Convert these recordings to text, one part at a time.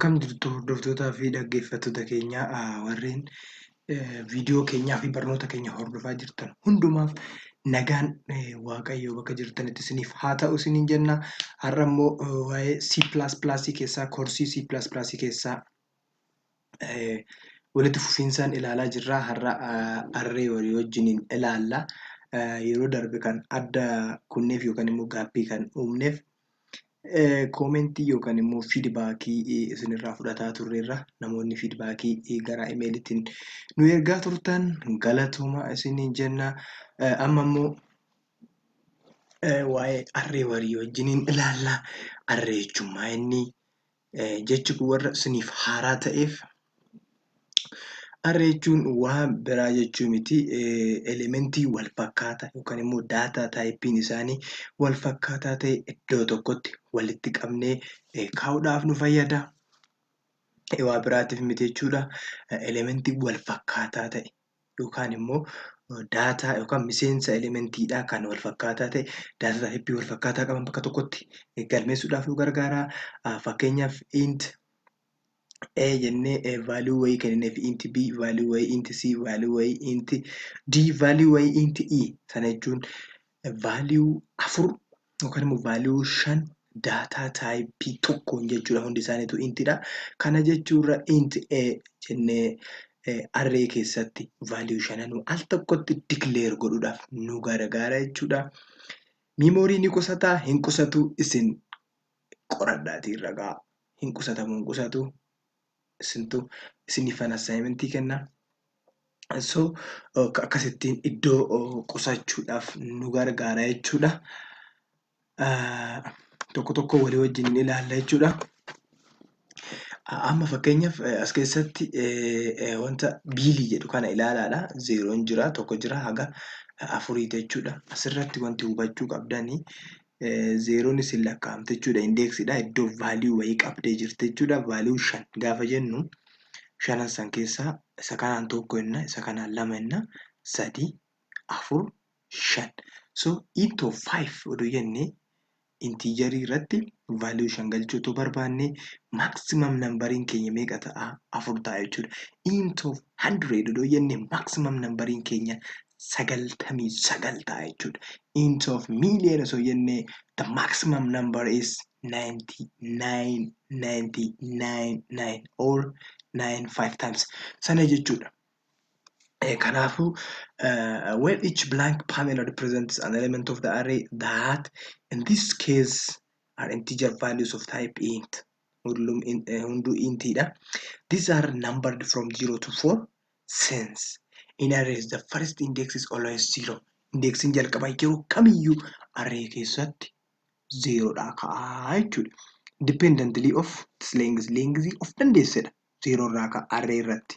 Akkam jirtu hordoftootaa fi dhaggeeffattoota keenya warreen viidiyoo keenyaa fi barnoota keenya hordofaa jirtan hundumaaf nagaan Waaqayyoo bakka jirtanitti isiniif haa ta'u isiniin jenna. Har'a immoo waa'ee C++ keessaa koorsii C++ keessaa walitti fufinsaan ilaalaa jirra. Har'a arree walii wajjiniin ilaalla. Yeroo darbe kan adda kunneef yookaan immoo gaaffii kan uumneef koomentii yookaan immoo fiidbaakii isinirraa fudhataa turreerra. Namoonni fiidbaakii gara imeelitiin nu ergaa turtan galatooma isiniin jenna. Amma immoo waa'ee arree walii wajjiniin ilaalla. Arree jechuun maa inni? Jechi kun warra isiniif haaraa ta'eef arree jechuun waan biraa jechuu miti. Elementii wal fakkaataa yookaan immoo daataa taayippiin isaanii wal fakkaataa ta'e iddoo tokkotti walitti qabnee kaa'uudhaaf nu fayyada. Waa biraatiif miti jechuudha. Elementii wal fakkaataa ta'e yookaan immoo daataa yookaan miseensa elementiidhaa kan wal fakkaataa ta'e daataa taayippii wal fakkaataa qaban bakka tokkotti galmeessuudhaaf nu gargaara. Fakkeenyaaf int A jennee value wayii kennineef int B, value wayii int C, value wayii int D, value wayii int E. Sana jechuun value 4 yookaan immoo value 5 daataa taayippii tokkoon jechuudha. Hundi isaaniitu intidha. Kana jechuurra int A jennee arree keessatti value 5 al tokkotti declare godhuudhaaf nu gargaara jechuudha. Miimoorii ni qusataa hin qusatu isin qoradhaatii ragaa. Hin qusatamu hin qusatu. Isiniifan assaayimentii kenna. So akkasittiin iddoo qusachuudhaaf nu gargaara jechuudha. Tokko tokko walii wajjin ilaalla jechuudha. Amma fakkeenyaaf as keessatti wanta biilii jedhu kana ilaalaadha. 0 jira, 1 jira, haga 4 jechuudha. Asirratti wanti hubachuu qabdanii 0 isin lakkaa'amte jechuudha. Indeeksiidha. Iddoo vaaluu wayii qabdee jirti jechuudha. Vaaluu 5 gaafa jennu 5 san keessaa isa kanaan 1 jenna, isa kanaan 2 jenna, 3, 4, 5. So into 5 oduu jennee intiijarii irratti vaaluu 5 galchuutu barbaanne maximum nambariin keenya meeqa ta'a? 4 ta'a jechuudha. Into 100 oduu jennee maximum nambariin keenya 99 ta'a jechuudha. Into of million osoo jennee the maximum number is 99 or 95 times. Sana jechuudha. Kanaafuu when each blank panel represents an element of the array that in this case are integer values of type int. Hunduu intidha. These are numbered from 0 to 4 since in arrays the first index is always 0. Indexiin jalqabaa yeroo kamiyyuu array keessatti 0 dha ka'a jechuudha. Independently of length of dandeessedha. 0 irraa ka'a array irratti.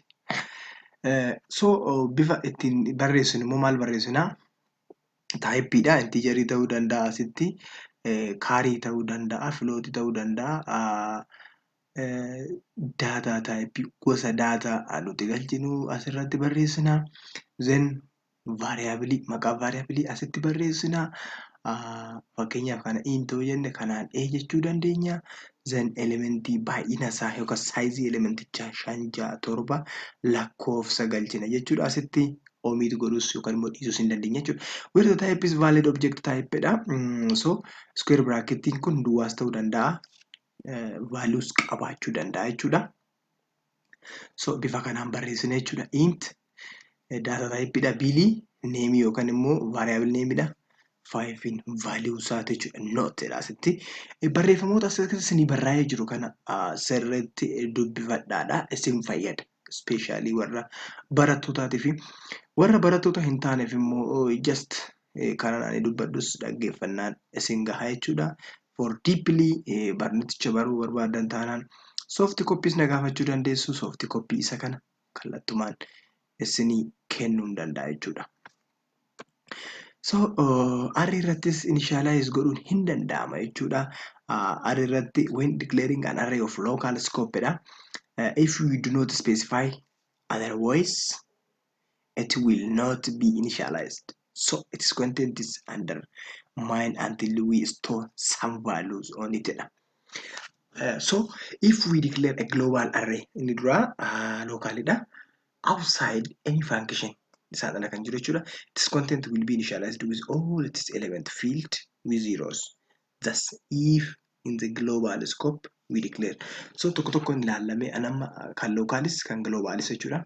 So bifa ittiin barreessinu immoo maal barreessinaa? Taayippiidha. Intiijarii ta'uu danda'a asitti, kaarii ta'uu danda'a, filootii ta'uu danda'a. Daataa taayippii gosa daataa nuti galchinu asirratti barreessinaa. Then vaariyaabilii maqaa vaariyaabilii asitti barreessinaa. Fakkeenyaaf kana intoo jenne kanaan A jechuu dandeenya. Then elementii baay'ina isaa yookaan saayizii elementichaa 5, 6, 7 lakkoofsa galchina jechuudha. Asitti omit godhus yookaan immoo dhiisuus hin dandeenya jechuudha. Where the type is valid object type dha. So square bracketiin kun duwwaas ta'uu danda'a. Values qabaachuu danda'a jechuudha. So bifa kanaan barreessina jechuudha. Int data type dha. Biilii name yookaan immoo variable name dha. 5 in value isaati jechuudha. Note dha asitti. Barreeffamoota asirratti ni barraa'ee jiru kana sirriitti dubbifadhaadha. Isin fayyada. Especially warra barattootaatiif warra barattoota hin taaneef immoo just kanaan dubbadhus dhaggeeffannaan isin gahaa jechuudha. For deeply barnootticha baruu barbaadan taanaan soft copies na gaafachuu dandeessu. Soft copy isa kana kallattumaan isinii kennuu hin danda'a jechuudha. So array irrattis initialize godhuun hin danda'ama jechuudha. Array irratti when declaring an array of local scope dha. If we do not specify otherwise it will not be initialized. So its content is undermined until we store some values on it. So if we declare a global array inni dura localidha outside any function isa kana kan jiru jechuudha. Its content will be initialized with all its element filled with zeros. Thus if in the global scope we declare. So tokko tokkoon ilaallamee anamma kan localis kan globalis jechuudha.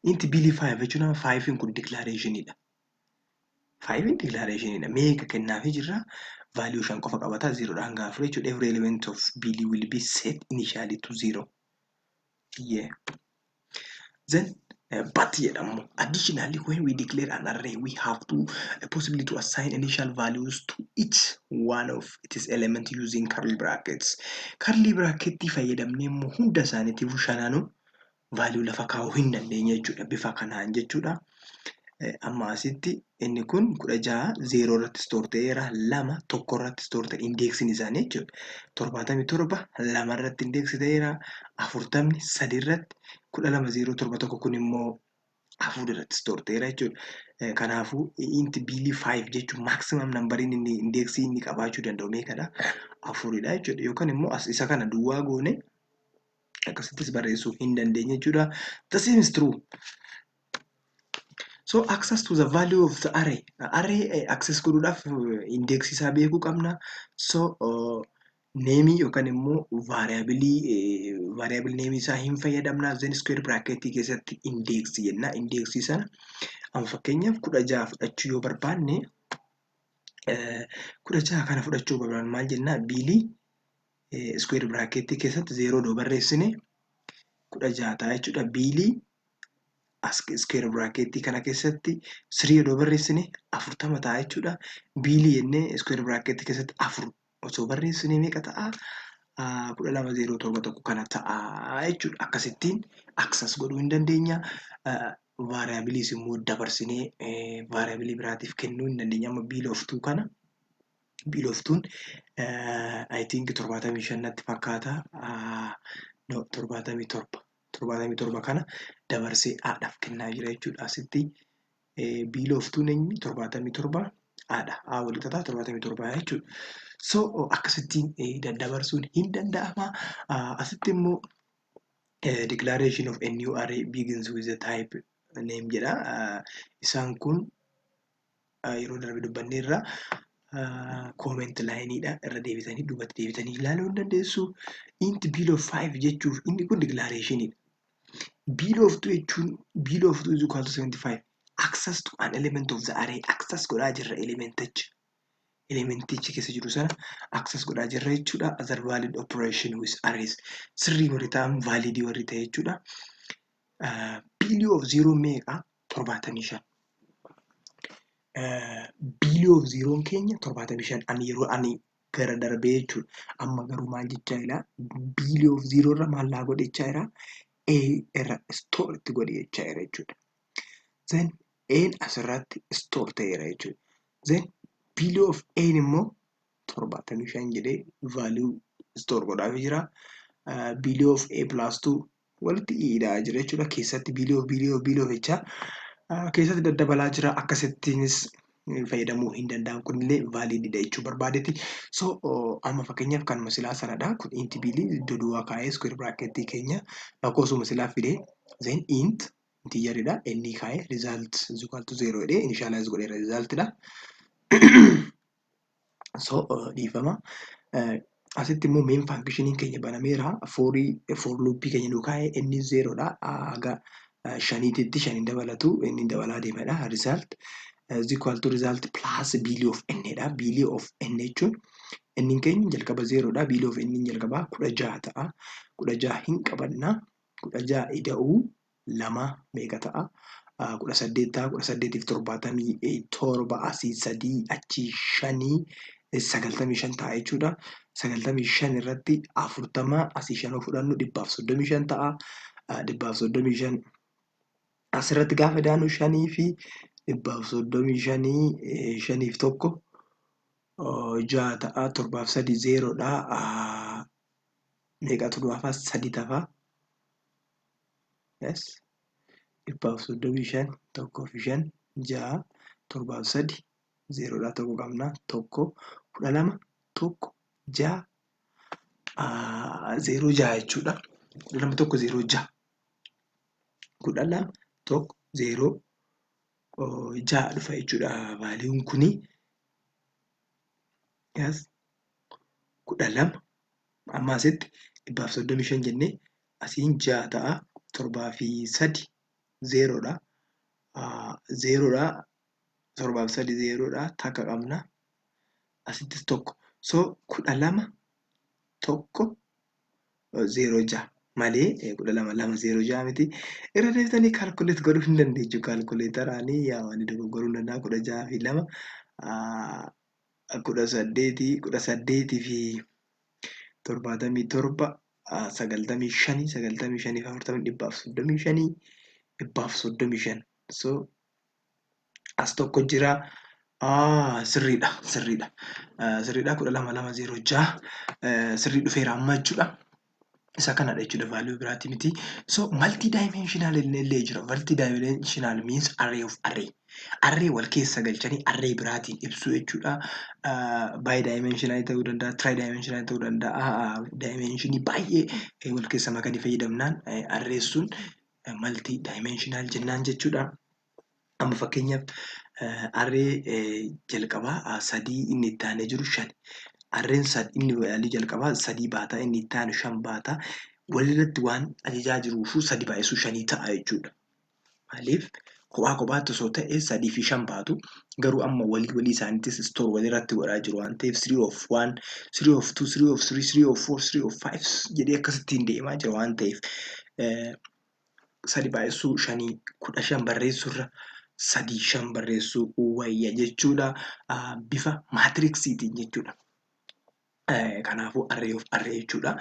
Inti BL5 jechuudha. 5 kun declarationidha. 5 declarationidha. Meeqa kennaafii jirra? Value 5 qofa qabata. 0 dhaan hanga 4 jechuudha. Every element of BL will be set initially to 0. Yeah. Then but jedhamu additionally when we declare an array we have to possibility to assign initial values to each one of its element using curly brackets. Curly bracket fayyadamnee immoo hunda isaaniitiif shanaanuu value lafa kaa'uu hin dandeenye jechuudha. Bifa kanaan jechuudha. Amma asitti inni kun 16 0 irratti store ta'eera, 2 1 irratti store ta'e indeeksiin isaanii jechuudha. 77 2 irratti indeeksi ta'eera, 40 3 irratti 12 0 7 1 kun immoo 4 irratti store ta'eera jechuudha. Kanaafuu inti BL5 jechuun maximum numberiin inni indeeksii inni qabaachuu danda'u meeqadha? 4dha jechuudha. Yookaan immoo isa kana duwwaa goone akkasittis barreessuu hin dandeenye jechuudha. The same is true. So access to the value of the array. Array access godhuudhaaf index isaa beekuu qabna. So name yookaan immoo variable name isaa hin fayyadamna. Then square bracket keessatti index jenna. Index sana amma fakkeenyaaf 16 fudhachuu yoo barbaanne 16 kana fudhachuu barbaanne maal jenna? BL square bracket keessatti 0 doo barreessine 16 ta'a jechuudha. BL square bracket kana keessatti 3 yoo barreessine 40 ta'a jechuudha. BL jennee square bracket keessatti 4 osoo barreessine meeqa ta'a? 12.071 kana ta'a jechuudha. Akkasittiin access godhuu hin dandeenya. Variabiliis immoo dabarsinee variabilii biraatiif kennuu hin dandeenya. Amma BL of 2 kana BL of 2 I think 75 natti fakkaata. No 77 kana dabarsee haadhaaf kennaa jira jechuudha. Asitti BL of 2 eenyu 77 haadha. Haa walitti ta'a 77 jechuudha. So akkasittiin daddabarsuun hin danda'ama. Asitti immoo declaration of a new array begins with the type name jedha. Isaan kun yeroo darbe dubbanneerra comment lineidha. Irra deebitanii duubatti deebitanii ilaaluu hin dandeessu. Int BL of 5 jechuuf inni kun declarationidha. BL of 2 jechuun BL of 2 is equal to 75. Access to an element of the array. Access godhaa jirra elementicha. Elementichi keessa jiru sana access godhaa jirra jechuudha. Other valid operation with arrays. Sirrii warri ta'an valid warri ta'e jechuudha. BL of 0 meeqa? 75. BL of 0 keenya 75. Ani yeroo ani gara darbee jechuudha. Amma garuu maal jechaa jira? BL of 0 irra maal laa godhechaa jira? A irra store itti godhe jechaa jira jechuudha. Then A'n asirratti store ta'eera jechuudha. Then BL of A immoo 75 jedhee value store godhaafii jira. BL of A plus 2 walitti hidhaa jira jechuudha. Keessatti BL of jechaa keessatti daddabalaa jira. Akkasittiinis fayyadamuu hin danda'amu. Kunillee valididha jechuu barbaadeeti. So amma fakkeenyaaf kan masilaa sanadha. Kun int BL iddoo duwwaa kaa'ee square bracket keenya lakkoofsa masilaa fidee then int integeridha. Inni kaa'ee result is equal to 0 jedhee initialize godheera resultidha. So dhiifama. Asitti immoo main functioniin keenya banameera. For loopii keenya nu kaa'ee inni 0dha. Haga 5titti 5 dabalatu inni dabalaa deemadha. Result is equal to result plus BL of n dha. BL of n jechuun inni keenya jalqaba 0dha. BL of n jalqaba 16 ta'a. 16 hin qabanna. 16 ida'uu 2 meeqa ta'a? 18 ta'a. 18 fi 77 asii 3 achii 5 95 ta'a jechuudha. 95 irratti 40 asii 5 fudhannu 135 ta'a. 135 asirratti gaafa daanu 5 fi 135 5 fi 1 6 ta'a. 7 fi 3 0dha. Meeqatu dhufa? 3 ta'a. Yes. 135 1 fi 5 6 7 fi 3 0dha. Tokko qabna. 1 12 1 6 0.6 jechuudha. 12 tokko 0.6. 12 tokko 0.6 dhufa jechuudha vaaliyuun kuni. Yes. 12 amma asitti 135 jennee asiin 6 ta'a. 7 fi 3 0dha. 0dha. 7 fi 3 0dha. Takka qabna. Asittis tokko. So 12 tokko 0.6 malee 12 2 0.6 miti. Irra deebitanii kaalkuleet godhuu hin dandeessu. Kaalkuleetaraanii waan dogoggoruu hin danda'a. 16 fi 2 18 fi 77 95 95 fi 40 135 135. So as tokko jira. Sirriidha. 12 2 0.6 sirrii dhufeera amma jechuudha. Isa kanadha jechuudha value biraati miti. So multi-dimensional illee jira. Multi-dimensional means array of array. Array wal keessa galchanii array biraatiin ibsuu jechuudha. Bi-dimensional ta'uu danda'a, tri-dimensional ta'uu danda'a. Dimensionii baay'ee wal keessa makanii fayyadamnaan array sun multi-dimensional jennaan jechuudha. Amma fakkeenyaaf array jalqabaa 3 inni itti aanee jiru 5. Arreen inni jalqabaa 3 baata, inni itti aanu 5 baata. Walirratti waan ajajaa jiruufuu 3 baay'isuu 5 ta'a jechuudha. Maaliif kophaa kophaatti osoo ta'e 3 fi 5 baatu. Garuu amma walii isaaniittis store walirratti godhaa jiru waan ta'eef 3 of 1, 3 of 2, 3 of 3, 3 of 4, 3 of 5 jedhee akkasittiin deemaa jira waan ta'eef 3 baay'isuu 5 15 barreessuurra 3 5 barreessuu wayya jechuudha. Bifa maatriksiitiin jechuudha. Kanaafuu array of array jechuudha.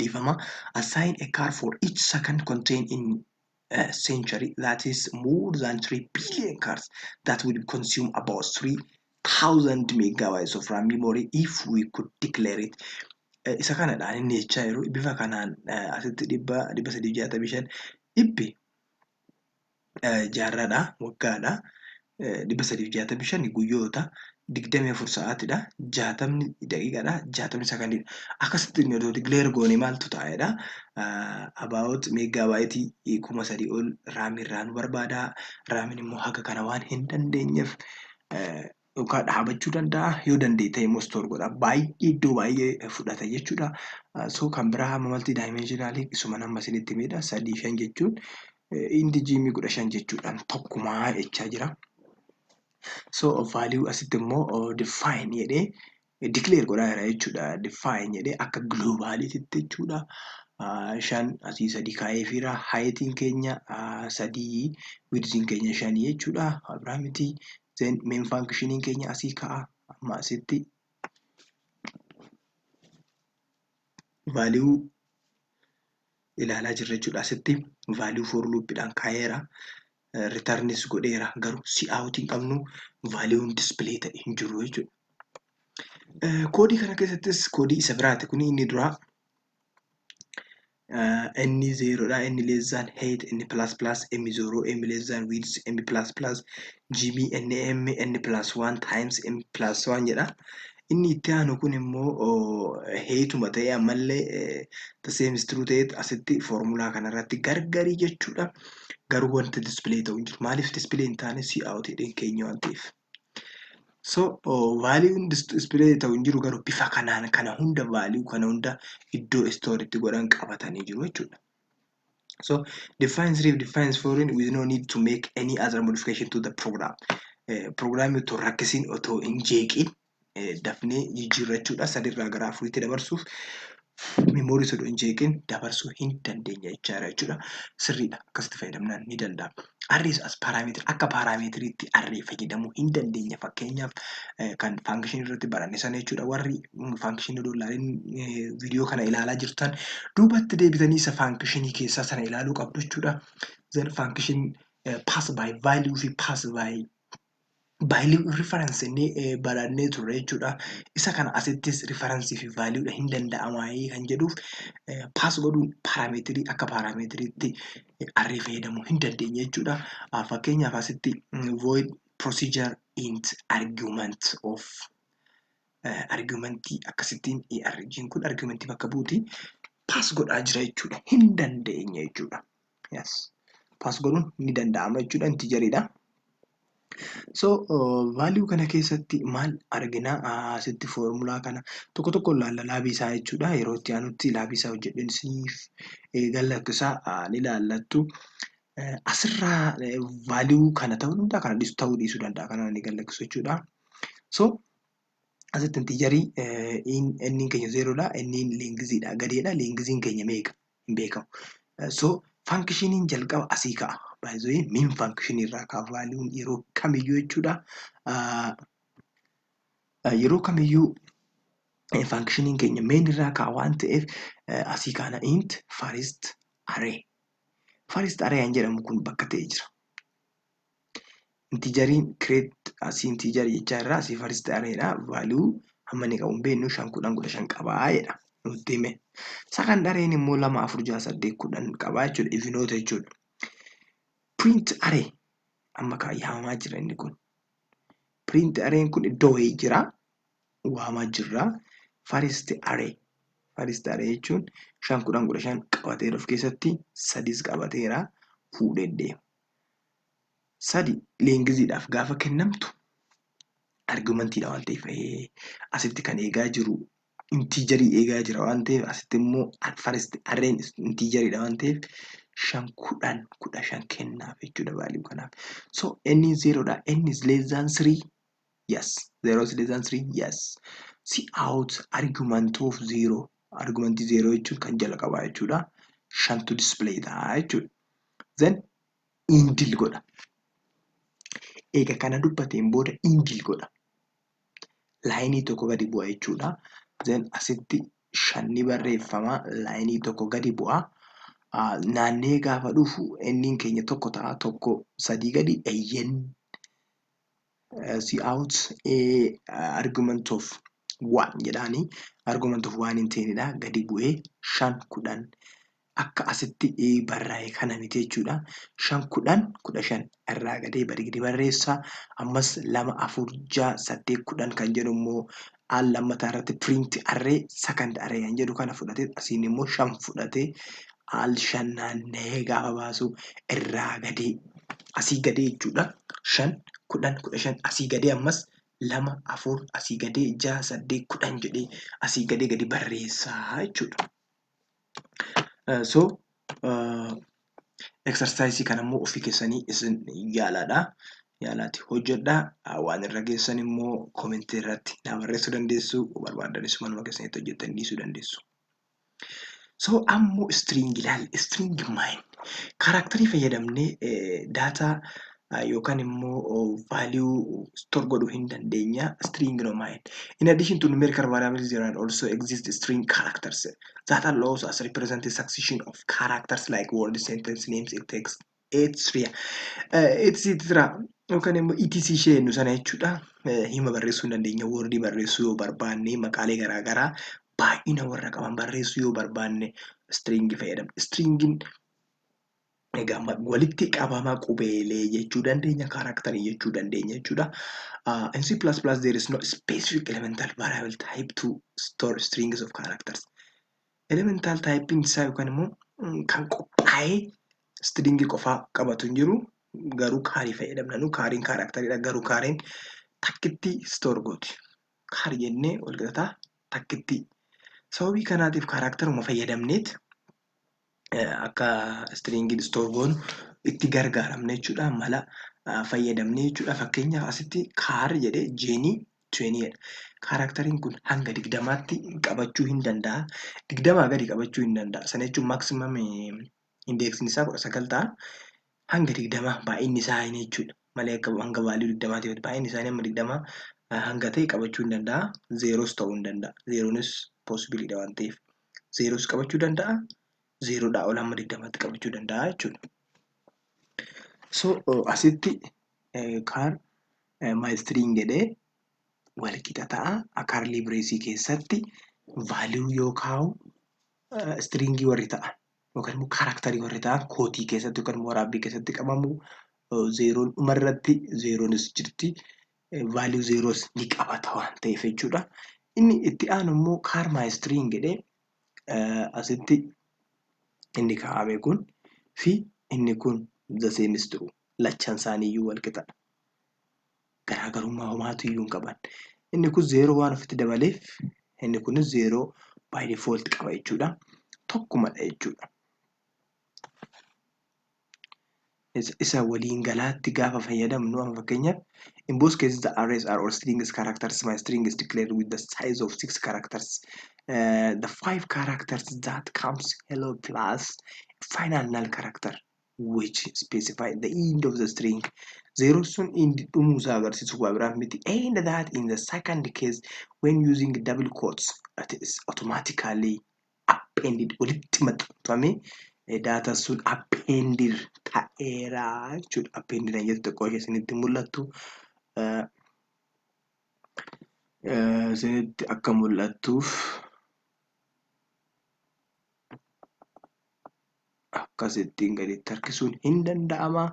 Dhiifama. Assign a car for each second contained in a century, that is more than 3 billion cars that will consume about 3,000 megabytes of RAM memory if we could declare it. Isa kanadhaan inni jechaa jiru bifa kanaan asitti 365 dhibbi jaarraadha, waggaadha. 365 guyyoota, 24 sa'aatidha, 60 daqiiqaadha, 60 sekandiidha. Akkasitti yoo declare goone maaltu ta'edha? About meegaabaaytii 3,000 ol raamirraa nu barbaada. Raamiin immoo haga kana waan hin dandeenyeef yookaan dhaabachuu danda'a. Yoo dandeette immoo store godha. Baay'ee iddoo baay'ee fudhata jechuudha. So kan biraa hamma multi-dimensional isuma nama isinitti himedha. 3 5 jechuun indijimii 15 jechuudhaan tokkumaa jechaa jira. So value asitti immoo define jedhee declare godhaa jira jechuudha. Define jedhee akka globaalititti jechuudha. 5 asii 3 kaa'eefiira. Heightiin keenya 3, widthiin keenya 5 jechuudha. Abiraamiti. Then main functioniin keenya asii ka'a. Amma asitti value ilaalaa jirra jechuudha. Asitti value for loopidhaan kaa'eera. Returnis godheera. Garuu si'aawutii hin qabnu vaaliuun display ta'e hin jiru jechuudha. Koodii kana keessattis koodii isa biraati. Kuni inni duraa inni 0dha, inni less than 8, inni plus plus, m0, m less than width, m plus plus, gm, nm, n plus 1 times m plus 1 jedha. Inni itti aanu kun immoo heetuma ta'e ammallee the same is true ta'e asitti foormulaa kanarratti gargarii jechuudha. Garuu wanti display ta'u hin jiru. Maaliif display hin taane si'aawutii keenya waan ta'eef. So vaaliuun display ta'u hin jiru garuu bifa kanaan kana hunda value kana hunda iddoo storeetti godhan qabatanii jiru jechuudha. So defines 3 defines 4 with no need to make any other modification to the program. Programii otoo rakkisiin otoo hin jeeqin dafnee jijjiirrachuudha. 3 irraa gara 4tti dabarsuuf memorii osoo hin jeeqin dabarsuu hin dandeenya jechuudha. Sirriidha. Akkasitti fayyadamnaan ni danda'ama. Arrays as parameetiri akka parameetiriitti array fayyadamuu hin dandeenya. Fakkeenyaaf kan function irratti baranne sana jechuudha. Warri function doolaariin viidiyoo kana ilaalaa jirtan duubatti deebitanii isa function keessaa sana ilaaluu qabdu jechuudha. Then function pass by value fi pass by reference inni barannee turre jechuudha. Isa kana asittis reference fi value hin danda'amaayii kan jedhuuf pass godhuun parameetirii akka parameetiriitti array fayyadamuu hin dandeenya jechuudha. Fakkeenyaaf asitti void procedure int argument of argumentii akkasittiin argin kun argumentii bakka buutii paas godhaa jira jechuudha. Hin dandeenye jechuudha. Yes. Paas godhuun ni danda'ama jechuudha. Intiijeriidha. So value kana keessatti maal argina? Asitti foormulaa kana tokko tokko ilaalla laabii isaa jechuudha. Yeroo itti aanutti laabii isaa hojjedheen isiniif galakkisaa ni ilaallattu. Asirraa value kana ta'uu danda'a, kana ta'uu dhiisuu danda'a. Kana ni galakkisu jechuudha. So asitti intiijerii inni keenya zeeroodha, inni leengiziidha, gadeedha. Leengiziin keenya meeqa? Hin beekamu. So faankishiniin jalqaba asii ka'a. Baay'ee min faankishinii irraa ka'a vaaliyuun yeroo kamiyyuu jechuudha. Yeroo kamiyyuu faankishiniin keenya main irraa ka'a waan ta'eef asii kaana int first array. First array jedhamu kun bakka ta'ee jira. Intiijeriin create asii intiijerii jechaa irraa asii first arrayidha. Value hamma inni qabu hin beeknu 5 10 15 qabaa jedha. Nutti hime. Second arrayin immoo 2 4 6 8 10 qabaa jechuudha. Ifinoota jechuudha. Print array amma yaamamaa jira inni kun. Print arrayin kun iddoo wayii jira. Waamaa jirra. First array. First array jechuun 5 10 15 qabateera of keessatti 3 qabateera fuudhee deema. 3 leengiziidhaaf gaafa kennamtu argumentiidha waan ta'eef asitti kan eegaa jiru intiijerii eegaa jira waan ta'eef asitti immoo first arrayin intiijeriidha waan ta'eef 5 10 15 kennaaf jechuudha value kanaaf. So n is 0dha. N is less than 3. Yes. 0 is less than 3. Yes. See out argument of 0. Argumentii 0 jechuun kan jala qabaa jechuudha. 5tu display ta'a jechuudha. Then indil godha. Eega kana dubbateen booda indil godha. Laayinii tokko gadi bu'a jechuudha. Then asitti 5 ni barreeffama. Laayinii tokko gadi bu'a. Naannee gaafa dhufu enniin keenya tokko ta'a. Tokko 3 gadi eeyyen. See out argument of 1 jedhaanii argument of 1 hin ta'inidha. Gadi bu'ee 5 10 akka asitti barraa'e kana miti jechuudha. 5 10 15 irraa gadee gadi barreessa. Ammas 2 4 6 8 10 kan jedhu immoo al lammataa irratti print array second array kan jedhu kana fudhatee asiin immoo 5 fudhatee al 5 naanna'ee gaafa baasu irraa gadee asii gadee jechuudha. 5 10 15 asii gadee ammas 2 4 asii gadee 6 8 10 jedhee asii gadee gadi barreessaa jechuudha. So exercise kana immoo ofii keessanii isin yaalaadha. Yaalaatti hojjedhaa. Waan irra geessan immoo komentii irratti na barreessuu dandeessu. Barbaadanis manuma keessanitti hojjettanii dhiisuu dandeessu. So ammoo string ilaali. String maal? Kaaraakterii fayyadamnee data yookaan immoo value store godhuu hin dandeenya. String no maal? In addition to numerical variables, there are also exist string characters that allows us represent a succession of characters like word, sentence, names, text, etc. etc. Yookaan immoo etc ishee nu sana jechuudha. Hima barreessuu hin dandeenya. Wordii barreessuu yoo barbaanne maqaalee garaagaraa baay'ina warra qaban barreessuu yoo barbaanne string fayyadamna. Stringin egaa walitti qabama qubeelee jechuu dandeenya. Kaaraakterii jechuu dandeenya jechuudha. In C++ there is no specific elemental variable type to store strings of characters. Elemental typing isaa yookaan immoo kan qophaa'ee stringii qofaa qabatu hin jiru. Garuu kaarii fayyadamna. Nu kaariin kaaraakteriidha. Garuu kaariin takkitti store gooti. Kaarii jennee walgataa takkitti. Sababii kanaatiif kaaraakteruma fayyadamneet akka stringii store goonu itti gargaaramne jechuudha. Mala fayyadamne jechuudha. Fakkeenyaaf asitti kaar jedhee jeenii 20dha. Kaaraakteriin kun hanga 20tti qabachuu hin danda'a. 20 gadi qabachuu hin danda'a. Sana jechuun maximum indeeksiin isaa 19 ta'a. Hanga 20 baay'inni isaa hin jechuudha. Malee akka hanga vaaluu 20 baay'inni isaanii amma 20 hanga ta'e qabachuu hin danda'a. Zeeros ta'uu hin danda'a. Zeeroonis possibiliidha waan ta'eef. Zeeros qabachuu danda'a. Zeeroodhaa ol hamma 20tti qabachuu danda'a jechuudha. So asitti kaar my string jedhee walqixa ta'a. Kaarlii bireesii keessatti vaaluu yoo kaa'u stringii warri ta'an yookaan immoo kaaraakterii warri ta'an kootii keessatti yookaan immoo waraabbii keessatti qabamu. Zeeroon dhumarratti zeeroonis jirti. Vaaluu zeeroos ni qabata waan ta'eef jechuudha. Inni itti aanu immoo car my string jedhee asitti inni kaa'ame kun fi inni kun the same is true. Lachan isaaniiyyuu wal qixadha. Garaagarummaa homaatu iyyuu hin qaban. Inni kun 0 waan ofitti dabaleef inni kunis 0 by default qaba jechuudha. Tokkumadha jechuudha. Isa waliin galaatti gaafa fayyadamnu amma fakkeenyaaf in both cases the arrays are or strings characters. My string is declared with the size of 6 characters. The 5 characters that comes hello plus final null character which specify the end of the string. 0 sun end dhumuusaa agarsiisu waa biraaf miti. And that in the second case when using double quotes it is automatically appended walitti maxxanfamee data sun appended ta'eera jechuudha. Appended jettu xiqqoo ishee isinitti mul'attu. Isinitti akka mul'attuuf akkasittiin gaditti harkisuun hin danda'ama.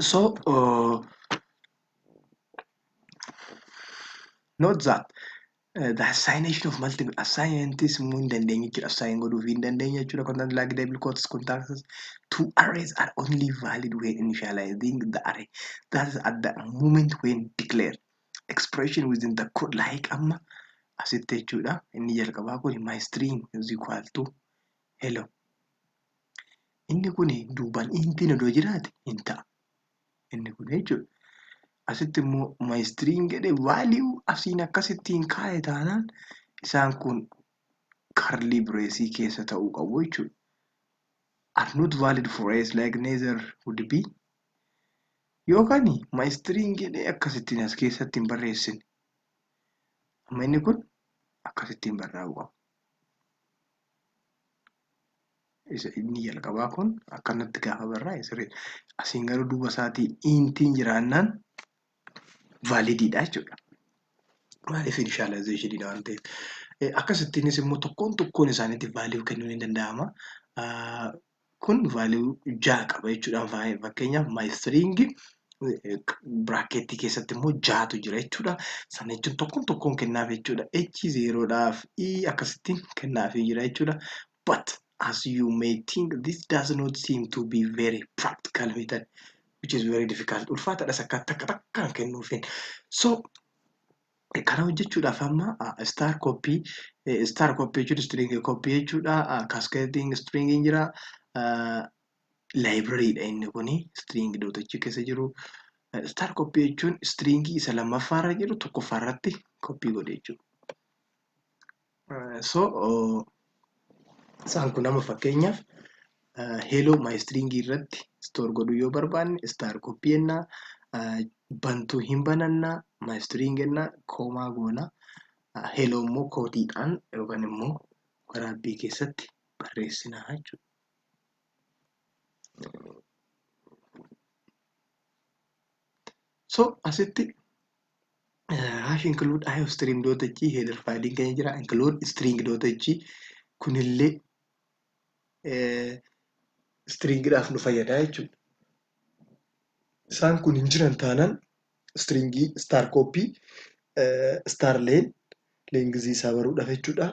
So note that the assignation of multiple assignments immoo hin dandeenye jechuudha. Assign godhuuf hin dandeenye jechuudha. Content like double quotes contacts two arrays are only valid when initializing the array. That is at the moment when declared. Expression within the code like amma asitti jechuudha. Inni jalqabaa kun my string is equal to hello. Inni kun duubaan intiin odoo jiraate hin ta'a. Inni kun jechuudha. Asitti immoo my string jedhee value asiin akkasittiin kaa'e taanaan isaan kun curly brace keessa ta'uu qabu jechuudha. Are not valid for as like neither would be. Yookaan my string jedhee akkasittiin as keessatti hin barreessine. Amma inni kun akkasittiin barraa'uu qaba. Inni jalqabaa kun akkanatti gaafa barraa'e sirriidha. Asiin garuu duuba isaatii intiin jiraannaan validiidha jechuudha. Maaliif initializationidha waan ta'eef. Akkasittiinis immoo tokkoon isaaniitiif value kennuun ni danda'ama. Kun value 6 qaba jechuudha. Fakkeenyaaf my string bracketii keessatti immoo 6tu jira jechuudha. Sana jechuun tokkoon kennaaf jechuudha. H0dhaaf E akkasittiin kennaafii jira jechuudha. But as you may think, this does not seem to be very practical method, which is very difficult. Ulfaataadhas akka takka kennuufiin. So kana hojjechuudhaaf amma star copy jechuudha, string copy jechuudha, cascading string jira, libraryidha inni kuni string dootachi keessa jiru. Star copy jechuun string isa lammaffaarra jiru tokkoffaarratti copy godhe jechuudha. So isaan kun amma fakkeenyaaf hello my string irratti store godhuu yoo barbaanne star copy jennaa, bantuu hin banannaa, my string jennaa, koomaa goona, hello immoo kootiidhaan yookaan immoo waraabbii keessatti barreessinaa jechuudha. So asitti hash include iostream.h header file keenya jira, include string.h kunillee stringidhaaf nu fayyada jechuudha. Isaan kun hin jiran taanaan stringii star copy star len length isaa baruudhaaf jechuudha.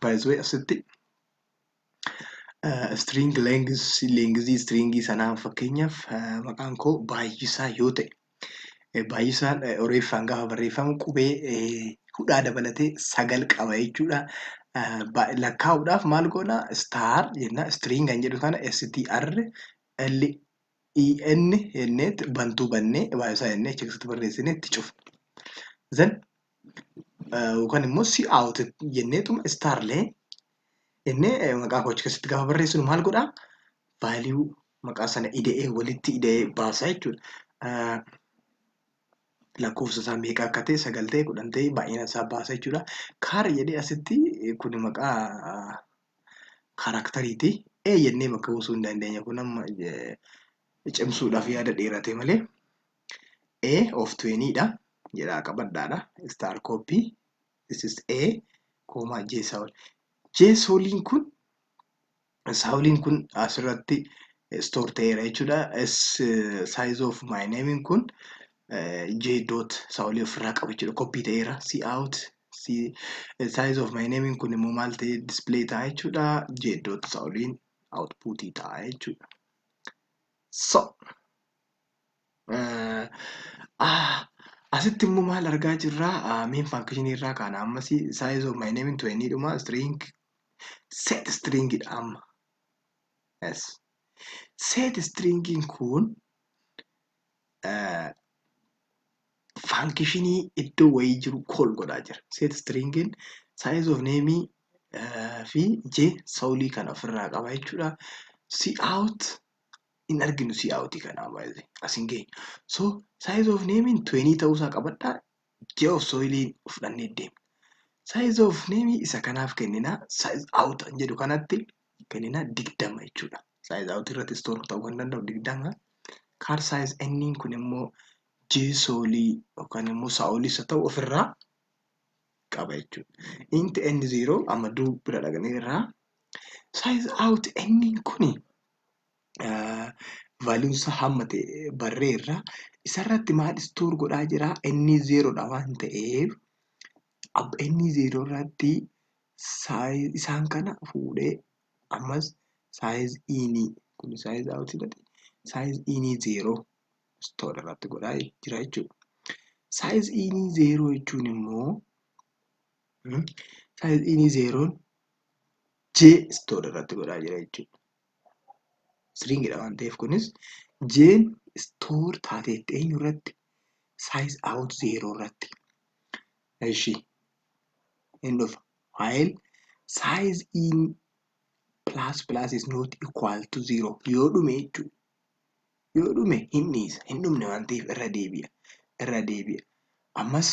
By the way asitti string length stringii sanaa fakkeenyaaf maqaan koo baay'isaa yoo ta'e baay'isaan oreeffaan gaafa barreeffamu qubee 10 dabalatee 9 qaba jechuudha. Lakkaa'uudhaaf maal goona star jenna string kan jedhu kana str l en jennee bantuu bannee baay'isaa jennee achi keessatti barreessinee itti cufu. Then yookaan immoo cout jenneetuma star len jennee maqaa koo achi keessatti gaafa barreessinu maal godhaa value maqaa sana ida'ee walitti ida'ee baasaa jechuudha. Lakkoofsa isaa meeqa akka ta'e 9 ta'e 10 ta'e baay'ina isaa baasa jechuudha. Kaar jedhee asitti kun maqaa kaarakteriiti. Jennee bakka buusuu hin dandeenya. Kun amma cimsuudhaaf yaada dheerate malee A of 20 dha jedhaa qabadhaadha. Star copy. This is A, J Saul. J Sauliin kun asirratti store ta'eera jechuudha. Size of my name kun J dot Saulii ofirraa qaba jechuudha. Copy ta'eera. See out. Size of my name kun immoo maal ta'e display ta'a jechuudha. J dot Sauliin output ta'a jechuudha. So asitti immoo maal argaa jirraa? Main function irraa kana ammas size of my name 20 dhuma string set string dha amma. Yes. Set string kun functionii iddoo wayii jiru call godhaa jira. Set string size of name fi J Saulii kana ofirraa qaba jechuudha. See out in arginu see out kana baay'ee asin geenye. So size of name 20 ta'uusaa qabadhaa. J of Saulii fudhannee deemna. Size of name isa kanaaf kennina. Size out jedhu kanatti kennina 20 jechuudha. Size out irratti store ta'uu kan danda'u 20. Car size n kun immoo J Saulii yookaan immoo Saulii isa ta'u ofirraa qaba jechuudha. Int n0 amma bira dhaqnee irraa size out n kuni valuun isaa hamma ta'e barreerra. Isarratti maal store godhaa jira? n0 dha waan ta'eef n0 irratti isaan kana fuudhee ammas size in kun size out irratti size in0 store irratti godhaa jira jechuudha. Size in0 jechuun immoo size in0 J store irratti godhaa jira jechuudha. Stringidha waan ta'eef kunis J store taateetti eenyu irratti size out 0 irratti. Ishii end of while size in plus is not equal to 0 yoo dhume jechuudha. Yoo dhume hin dhumne waan ta'eef irra deebi'a. Ammas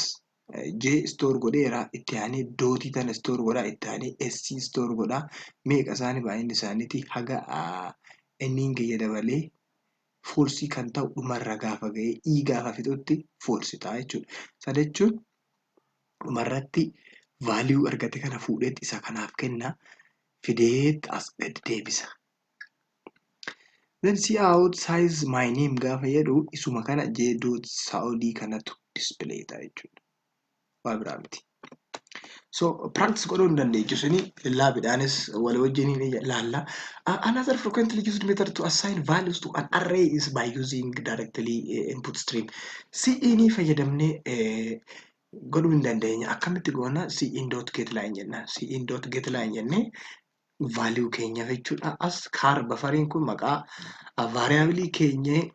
J store godheera itti aanee dootii tana store godhaa itti aanee SC store godhaa. Meeqa isaanii baay'inni isaaniiti haga inni gayya dabalee false kan ta'u dhumarra gaafa ga'ee I gaafa fixutti false ta'a jechuudha. Sana jechuun dhumarratti value argate kana fuudheetti isa kanaaf kenna fideetti as gadi deebisa. Then see out size my name gaafa jedhu isuma kana J dot Saulii kanatu display ta'a jechuudha. Waa biraa miti. So practice godhuu hin dandeechu suni laabiidhaanis walii wajjiniin ilaalla. Another frequently used method to assign values to an array is by using directly input stream. Cin fayyadamnee godhuu hin dandeenya. Akkamitti goona? Cin dot getLine jenna. Cin dot getLine jennee value keenya jechuudha. As car buffering kun maqaa variable keenya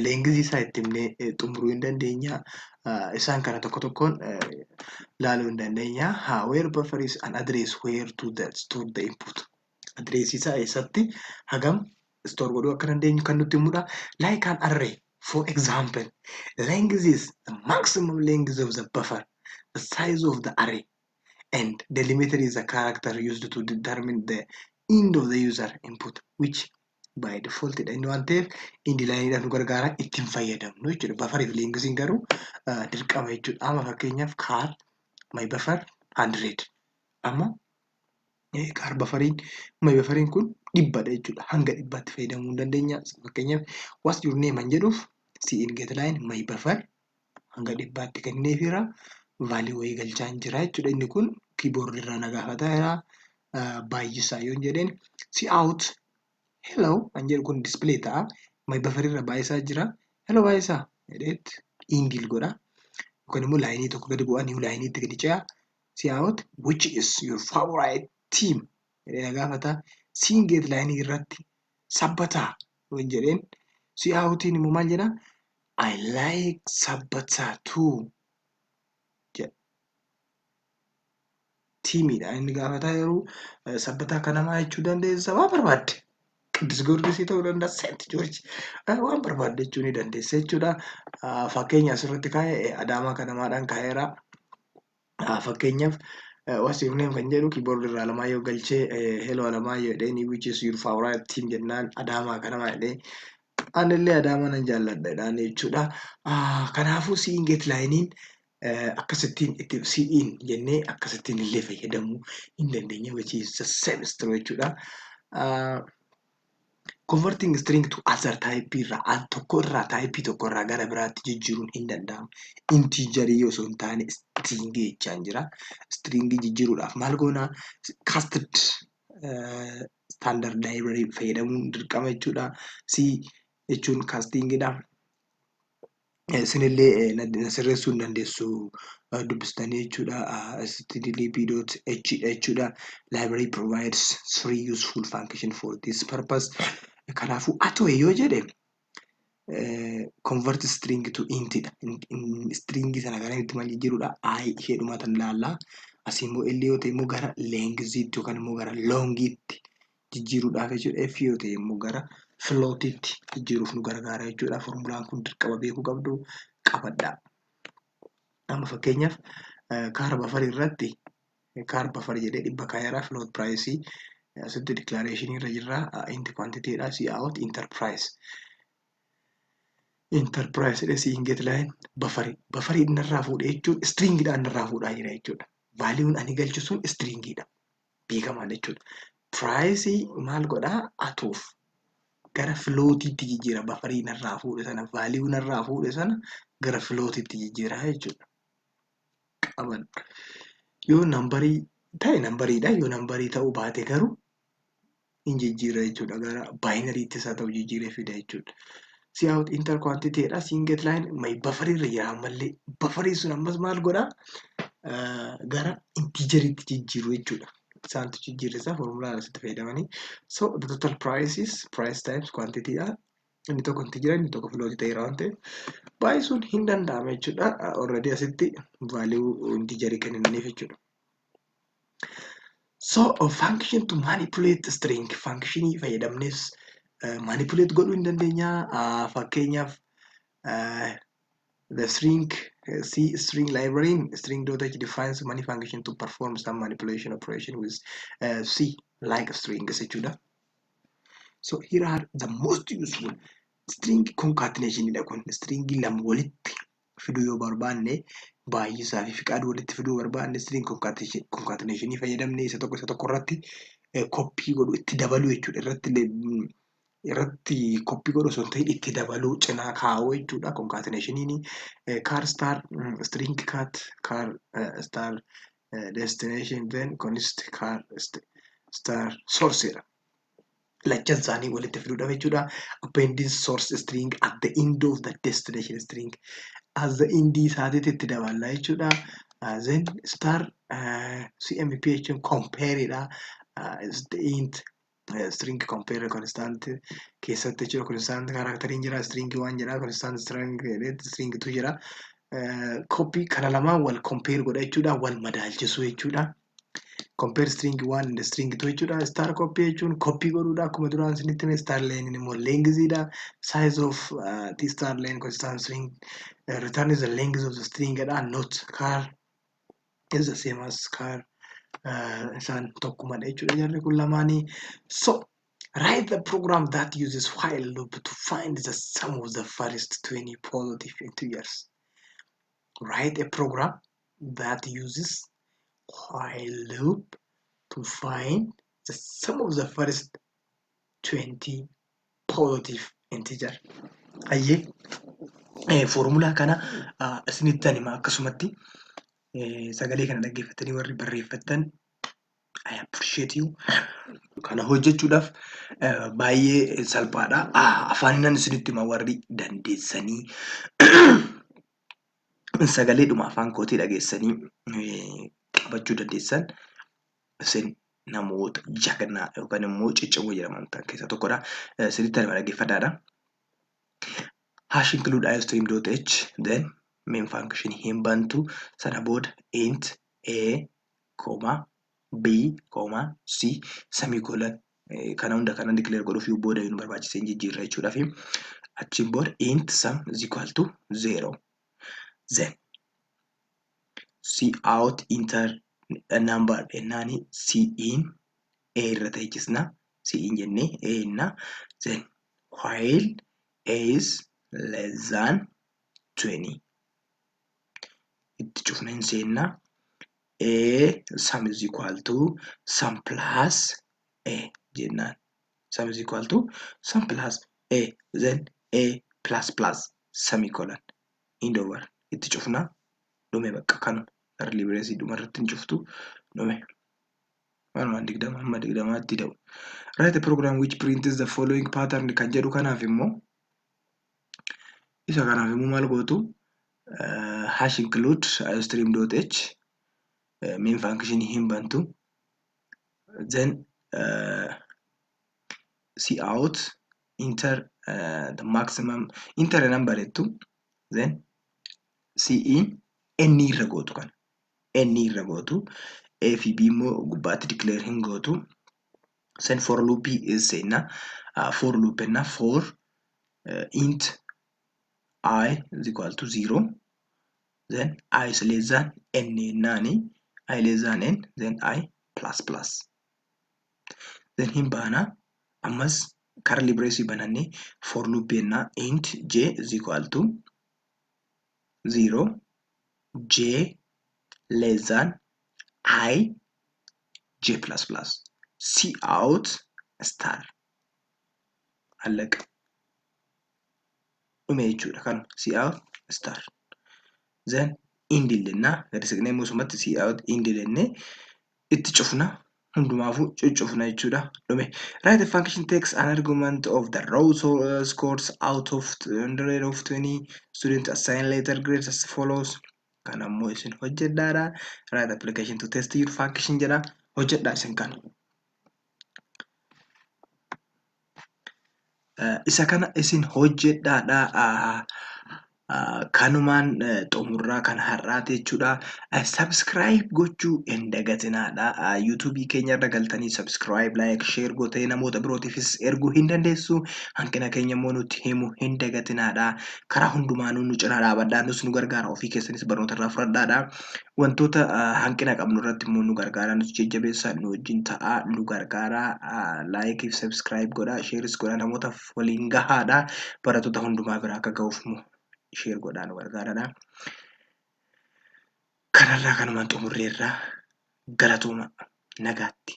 length isaa itti himnee xumuruu hin dandeenya. Isaan kana tokko tokkoon laaluu hin dandeenya. Where buffer is an address where to store the input. Address isaa eessatti hagam store godhuu akka dandeenyu kan nutti himudha. Like an array. For example, length is the maximum length of the buffer, the size of the array, and delimiter is a character used to determine the end of the user input, which by default inni waan ta'eef indi laayiniidhaan nu gargaara ittiin fayyadamnu jechuudha. Bufferiif lengziin garuu dirqama jechuudha. Amma fakkeenyaaf car my buffer 100. Amma car bufferiin kun 100dha jechuudha. Hanga 100tti fayyadamuu hin dandeenya. Fakkeenyaaf what's your name an jedhuuf cin getLine my buffer hanga 100tti kenneefira value wayii galchaa jira jechuudha. Inni kun keyboard irraa na gaafataa baay'isaa yoo jedheen see out hello an jedhu kun display ta'a. My buffer irra baay'isaa jira. Hello baay'isaa jedheetti ingil godha. Yookaan immoo laayinii tokko gadi bu'aa new laayiniitti gadi ce'a. See out which is your favorite team jedhee na gaafata. Cin getLine irratti sabbataa yoo jedheen see outiin immoo maal jedhaa? I like sabbataa too. Tiimiidha inni gaafataa yeroo sabbataa kana maa jechuu dandeessa? Waa barbaadde. Qiddus Giyoorgis ta'uu danda'a, Seent Joorji waan barbaadde jechuu ni dandeessa jechuudha. Fakkeenya asirratti kaa'e Adaamaa kanamaadhaan kaa'eera. Fakkeenyaaf what's your name kan jedhu keyboard irraa Alamaayyoo galchee hello Alamaayyoo jedheen which is your favorite team jennaan Adaamaa kanamaa jedhee Anillee Adaamaa nan jaalladha jechuudha. Kanaafuu siin geetlaayiniin akkasittiin itti siin jennee akkasittiin illee fayyadamuu hin dandeenya which is the same story jechuudha. Converting string to other type irraa al tokko irraa type tokko irraa gara biraatti jijjiiruun hin danda'amu. Integerii osoo hin taane string jechaan jira. String jijjiiruudhaaf maal goona? Casted standard library fayyadamuun dirqama jechuudha. C jechuun castingidha. Isinillee sirreessuu hin dandeessu dubbistanii jechuudha. stdlb.h jechuudha. Library provides 3 useful functions for this purpose. Kanaafuu atoo yoo jedhe convert string to intidha. String sana gara itti maal jijjiirudha? I ishee tan laallaa. Asii immoo L yoo ta'e immoo gara lengziitti yookaan immoo gara longiitti jijjiiruudhaaf jechuudha. F yoo ta'e immoo gara floatiitti jijjiiruuf nu gargaara jechuudha. Formulaan kun dirqama beekuu qabdu qabadhaa. Amma fakkeenyaaf kaara bafarii irratti kaara bafarii jedhee dhibba kaayeraa float price asitti declaration irra jirra. Inti quantity dha. See out enterprise jedhee siin geetlaayiniin bafarii irraa fuudhee jechuun stringidhaan irraa fuudhaa jira jechuudha. Vaaliiwwan ani galchu sun stringidha. Beekamaan jechuudha. Price maal godhaa? Atuuf gara floatiitti jijjiira. Bafarii irraa fuudhe sana vaaliiwwan irraa fuudhe sana gara floatiitti jijjiira jechuudha. Qaban yoo nambarii ta'e nambariidha. Yoo nambarii ta'uu baate garuu hin jijjiira jechuudha. Gara baayinariitti isaa ta'u jijjiiree fida jechuudha. See out inter quantity dha. Siin geetlaayiniin may bafarii irra jira ammallee bafarii sun ammas maal godhaa? Gara intigeriitti jijjiiru jechuudha. Isaantu jijjiirrisa formulaan asitti fayyadamanii. So the total price is price times quantity dha. Inni tokko integer inni tokko float ta'eera waan ta'eef baay'isuun hin danda'ama jechuudha. Already asitti value integerii kennaniif jechuudha. So function to manipulate string functionii fayyadamnes manipulate godhuu hin dandeenya. Fakkeenyaaf the string C string library string.h defines many function to perform some manipulation operation with C like strings jechuudha. So here are the most useful string concatenation dha kun. String lama walitti fiduu yoo barbaanne baay'isaa fi fiqaaduu walitti fiduu barbaanne string concatenation fayyadamne isa tokko irratti copy godhu itti dabaluu jechuudha. Irratti copy godhu osoo hin ta'in itti dabaluu cinaa kaa'uu jechuudha. Concatenationiin char star string cat char star destination then const char star source dha. Lachan isaanii walitti fiduudhaaf jechuudha. Appending source string at the end of the destination string as the end isaatiitti itti daballa jechuudha. Then star CMP jechuun compare dha. The end string compare constant keessatti jechuudha. Constant kaaraakteriin jira. String waan jira. Constant string tu jira. Copy kana lamaan wal compare godha jechuudha. Wal madaalchisuu jechuudha. Compare string 1 and string 2 jechuudha. Star copy jechuun copy godhuudha. Akkuma duraan isinitti hime star lane immoo lengthidha. Size of the star lane constant string return is the length of the string dha. Not char is the same as char isaan tokkuma jechuudha jarri kun lamaanii. So write the program that uses while loop to find the sum of the first 20 positive integers. Write a program that uses while loop to find the sum of the first 20 positive integer. Ayyee formula kana isinitti anima akkasumatti sagalee kana dhaggeeffatanii warri barreeffatan I appreciate you. Kana hojjechuudhaaf baay'ee salphaadha. Afaaninaan isinitti hima warri dandeessanii sagaleedhuma afaan kootii dhageessanii qabachuu dandeessan isin namoota jagnaa yookaan immoo ciccimoo jedhaman keessaa tokkodha. Isinitti anima dhaggeeffadhaadha. Hash include iostream.h then main function hin bantu sana booda int a, b, c semicolon kana hunda kana declare godhuuf booda hin barbaachiseen jijjiirra jechuudha fi achiin booda int sum is equal to 0. Then c out enter a number ennani c in a irra ta'echisna c in jenne a inna then while is less than 20. Itti cufna hin seenna. Sum is equal to sum plus a jennaan. Sum is equal to sum plus a, then a plus plus semicolon. End over. Itti cufna. Dhume bakka kana. Early brace dhumarratti hin cuftu. Dhume. Walumaan 20 hamma 20tti ta'u. Write a program which prints the following pattern kan jedhu kanaaf immoo isa kanaaf immoo maal gootu hash include stream.h main function hin bantu, then cout enter the maximum enter a number ettu, then cin n irra gootu kana n irra gootu a fi b immoo gubbaatti declare hin gootu. Then for loop is seenna for loop enna for int I is equal to 0, then I is less than n ennaani I less than n, then I plus plus, then hin baana ammas curly brace bananne for loop enna int j is equal to 0, j less than I j plus plus, cout star allaqa dhume jechuudha kan cout star, then indillenna gadi siqnee musumatti cout indilenne itti cufna hundumaafu cuccufna jechuudha dhume. Write the function takes an argument of the row scores out of 100 of 20 student assign letter grades as follows. Kan ammoo isin hojjedhaadha. Write application to test your function jedha. Hojjedhaa isin kan. Isa kana isin hojjedhaadha. Kanumaan xumurraa kan har'aati jechuudha. Subscribe gochuu hin dagatinaadha. YouTube keenya irra galtanii subscribe, like, share gootee namoota birootiifis erguu hin dandeessu. Hanqina keenya immoo nutti himuu hin dagatinaadha. Karaa hundumaanuu nu cinaa dhaabadhaa. Nus nu gargaara. Ofii keessanis barnoota irraa fudhadhaadha. Wantoota hanqina qabnu irratti immoo nu gargaara. Nus jajjabeessaa nu wajjin ta'aa nu gargaara. Like fi subscribe godhaa. Shares godhaa. Namootaaf waliin gahaadha. Barattoota hundumaa bira akka ga'uuf immoo share godhaa nu gargaaradha. Kanarraa kanumaan xumurreerra galatooma nagaatti.